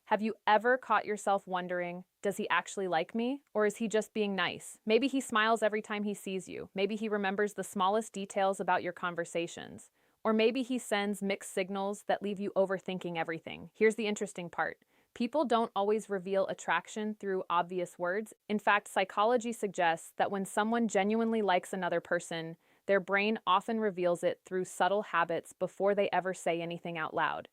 Have you ever caught yourself wondering, does he actually like me? Or is he just being nice? Maybe he smiles every time he sees you. Maybe he remembers the smallest details about your conversations. Or maybe he sends mixed signals that leave you overthinking everything. Here's the interesting part. People don't always reveal attraction through obvious words. In fact, psychology suggests that when someone genuinely likes another person, their brain often reveals it through subtle habits before they ever say anything out loud.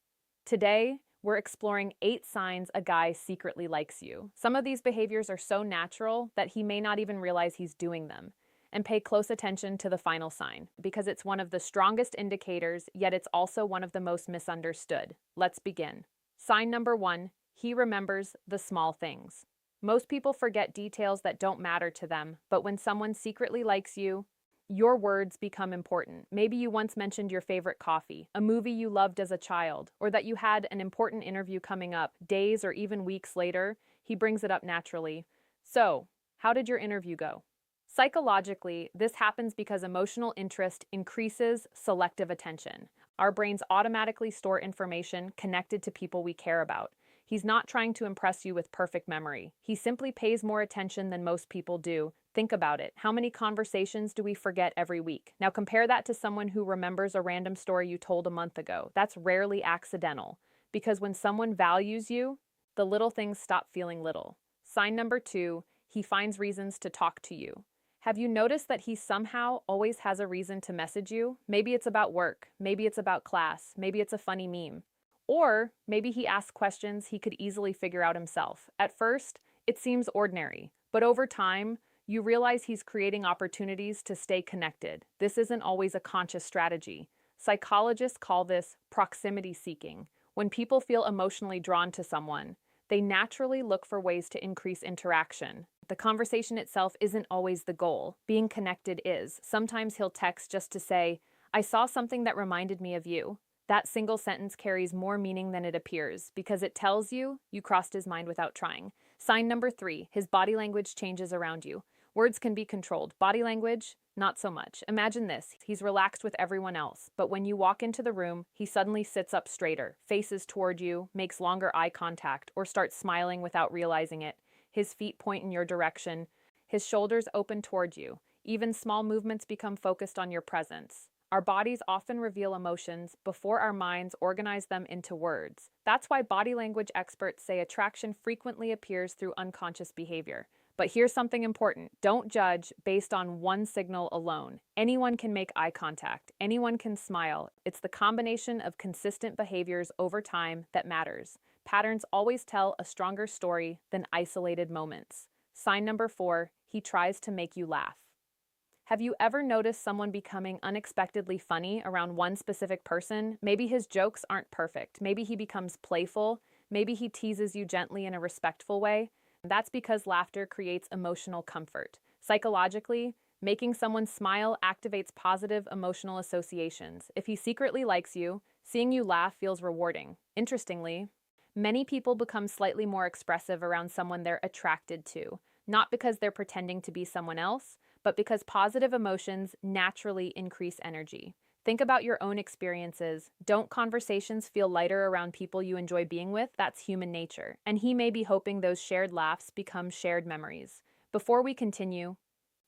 Today, we're exploring 8 signs a guy secretly likes you. Some of these behaviors are so natural that he may not even realize he's doing them. And pay close attention to the final sign, because it's one of the strongest indicators, yet it's also one of the most misunderstood. Let's begin. Sign number 1, he remembers the small things. Most people forget details that don't matter to them, but when someone secretly likes you, your words become important. Maybe you once mentioned your favorite coffee, a movie you loved as a child, or that you had an important interview coming up. Days or even weeks later, he brings it up naturally. So, how did your interview go? Psychologically, this happens because emotional interest increases selective attention. Our brains automatically store information connected to people we care about. He's not trying to impress you with perfect memory. He simply pays more attention than most people do. Think about it. How many conversations do we forget every week? Now compare that to someone who remembers a random story you told a month ago. That's rarely accidental, because when someone values you, the little things stop feeling little. Sign number 2, he finds reasons to talk to you. Have you noticed that he somehow always has a reason to message you? Maybe it's about work, maybe it's about class, maybe it's a funny meme. Or maybe he asks questions he could easily figure out himself. At first, it seems ordinary, but over time, you realize he's creating opportunities to stay connected. This isn't always a conscious strategy. Psychologists call this proximity seeking. When people feel emotionally drawn to someone, they naturally look for ways to increase interaction. The conversation itself isn't always the goal. Being connected is. Sometimes he'll text just to say, "I saw something that reminded me of you." That single sentence carries more meaning than it appears because it tells you crossed his mind without trying. Sign number 3, his body language changes around you. Words can be controlled. Body language, not so much. Imagine this. He's relaxed with everyone else, but when you walk into the room, he suddenly sits up straighter, faces toward you, makes longer eye contact, or starts smiling without realizing it. His feet point in your direction. His shoulders open toward you. Even small movements become focused on your presence. Our bodies often reveal emotions before our minds organize them into words. That's why body language experts say attraction frequently appears through unconscious behavior. But here's something important. Don't judge based on one signal alone. Anyone can make eye contact. Anyone can smile. It's the combination of consistent behaviors over time that matters. Patterns always tell a stronger story than isolated moments. Sign number 4, he tries to make you laugh. Have you ever noticed someone becoming unexpectedly funny around one specific person? Maybe his jokes aren't perfect. Maybe he becomes playful. Maybe he teases you gently in a respectful way. That's because laughter creates emotional comfort. Psychologically, making someone smile activates positive emotional associations. If he secretly likes you, seeing you laugh feels rewarding. Interestingly, many people become slightly more expressive around someone they're attracted to, not because they're pretending to be someone else, but because positive emotions naturally increase energy. Think about your own experiences. Don't conversations feel lighter around people you enjoy being with? That's human nature. And he may be hoping those shared laughs become shared memories. Before we continue,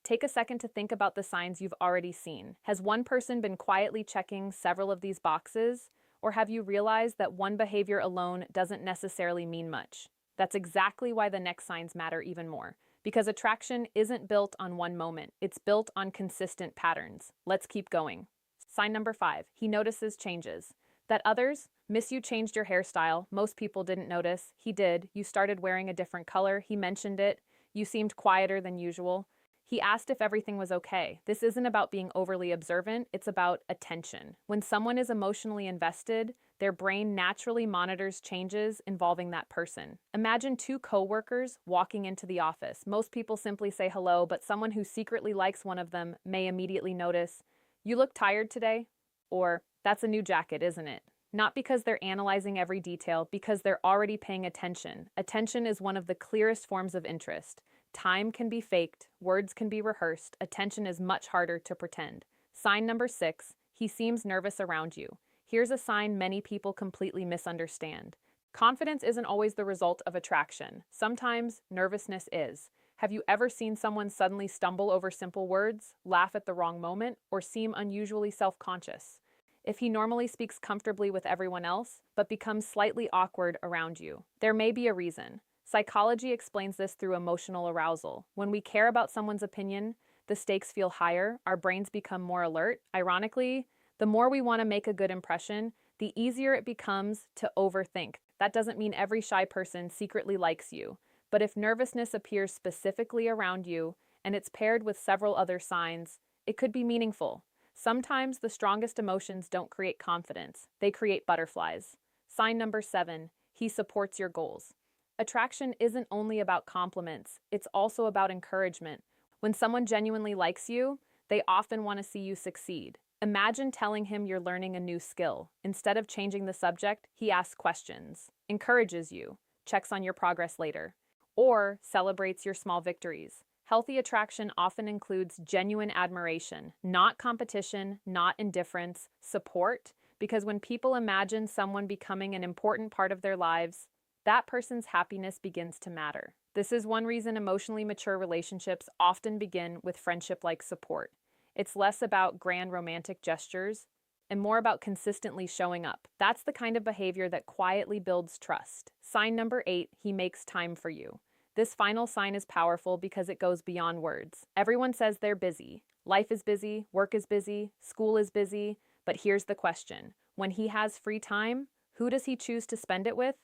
take a second to think about the signs you've already seen. Has one person been quietly checking several of these boxes? Or have you realized that one behavior alone doesn't necessarily mean much? That's exactly why the next signs matter even more. Because attraction isn't built on one moment, it's built on consistent patterns. Let's keep going. Sign number 5, he notices changes. That others miss you changed your hairstyle. Most people didn't notice. He did. You started wearing a different color. He mentioned it. You seemed quieter than usual. He asked if everything was okay. This isn't about being overly observant, it's about attention. When someone is emotionally invested, their brain naturally monitors changes involving that person. Imagine 2 coworkers walking into the office. Most people simply say hello, but someone who secretly likes one of them may immediately notice, "You look tired today?" Or, "That's a new jacket, isn't it?" Not because they're analyzing every detail, because they're already paying attention. Attention is one of the clearest forms of interest. Time can be faked, words can be rehearsed, attention is much harder to pretend. Sign number 6, he seems nervous around you. Here's a sign many people completely misunderstand. Confidence isn't always the result of attraction. Sometimes nervousness is. Have you ever seen someone suddenly stumble over simple words, laugh at the wrong moment, or seem unusually self-conscious? If he normally speaks comfortably with everyone else, but becomes slightly awkward around you, there may be a reason. Psychology explains this through emotional arousal. When we care about someone's opinion, the stakes feel higher, our brains become more alert. Ironically, the more we want to make a good impression, the easier it becomes to overthink. That doesn't mean every shy person secretly likes you, but if nervousness appears specifically around you and it's paired with several other signs, it could be meaningful. Sometimes the strongest emotions don't create confidence, they create butterflies. Sign number 7, he supports your goals. Attraction isn't only about compliments, it's also about encouragement. When someone genuinely likes you, they often want to see you succeed. Imagine telling him you're learning a new skill. Instead of changing the subject, he asks questions, encourages you, checks on your progress later, or celebrates your small victories. Healthy attraction often includes genuine admiration, not competition, not indifference, support, because when people imagine someone becoming an important part of their lives, that person's happiness begins to matter. This is one reason emotionally mature relationships often begin with friendship-like support. It's less about grand romantic gestures and more about consistently showing up. That's the kind of behavior that quietly builds trust. Sign number 8, he makes time for you. This final sign is powerful because it goes beyond words. Everyone says they're busy. Life is busy, work is busy, school is busy, but here's the question. When he has free time, who does he choose to spend it with?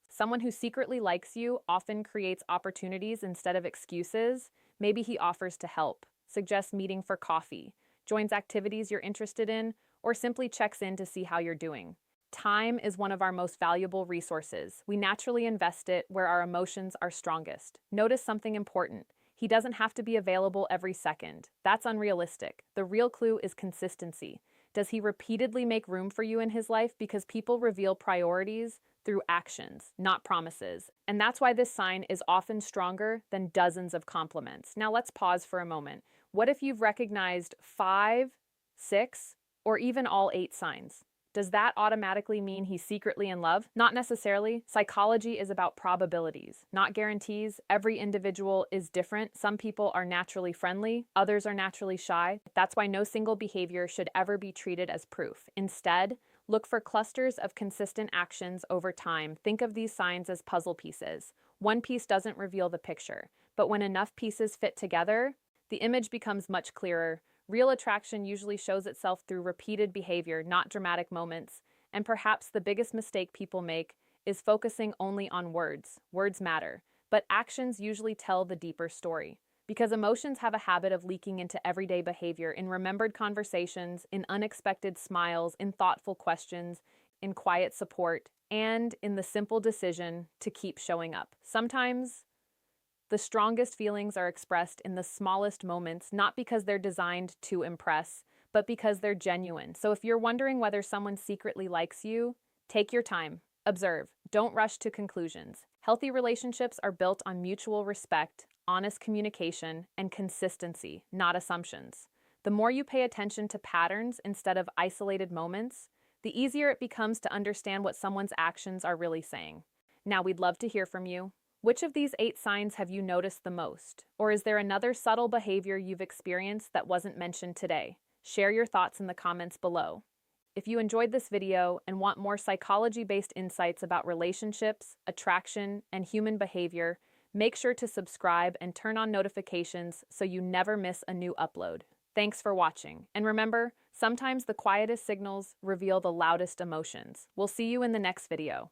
Someone who secretly likes you often creates opportunities instead of excuses. Maybe he offers to help, suggests meeting for coffee, joins activities you're interested in, or simply checks in to see how you're doing. Time is one of our most valuable resources. We naturally invest it where our emotions are strongest. Notice something important. He doesn't have to be available every second. That's unrealistic. The real clue is consistency. Does he repeatedly make room for you in his life? Because people reveal priorities through actions, not promises. And that's why this sign is often stronger than dozens of compliments. Now let's pause for a moment. What if you've recognized 5, 6, or even all 8 signs? Does that automatically mean he's secretly in love? Not necessarily. Psychology is about probabilities, not guarantees. Every individual is different. Some people are naturally friendly, others are naturally shy. That's why no single behavior should ever be treated as proof. Instead, look for clusters of consistent actions over time. Think of these signs as puzzle pieces. One piece doesn't reveal the picture, but when enough pieces fit together, the image becomes much clearer. Real attraction usually shows itself through repeated behavior, not dramatic moments. And perhaps the biggest mistake people make is focusing only on words. Words matter, but actions usually tell the deeper story. Because emotions have a habit of leaking into everyday behavior, in remembered conversations, in unexpected smiles, in thoughtful questions, in quiet support, and in the simple decision to keep showing up. Sometimes, the strongest feelings are expressed in the smallest moments, not because they're designed to impress, but because they're genuine. So if you're wondering whether someone secretly likes you, take your time. Observe. Don't rush to conclusions. Healthy relationships are built on mutual respect, honest communication, and consistency, not assumptions. The more you pay attention to patterns instead of isolated moments, the easier it becomes to understand what someone's actions are really saying. Now, we'd love to hear from you. Which of these 8 signs have you noticed the most? Or is there another subtle behavior you've experienced that wasn't mentioned today? Share your thoughts in the comments below. If you enjoyed this video and want more psychology-based insights about relationships, attraction, and human behavior, make sure to subscribe and turn on notifications so you never miss a new upload. Thanks for watching. And remember, sometimes the quietest signals reveal the loudest emotions. We'll see you in the next video.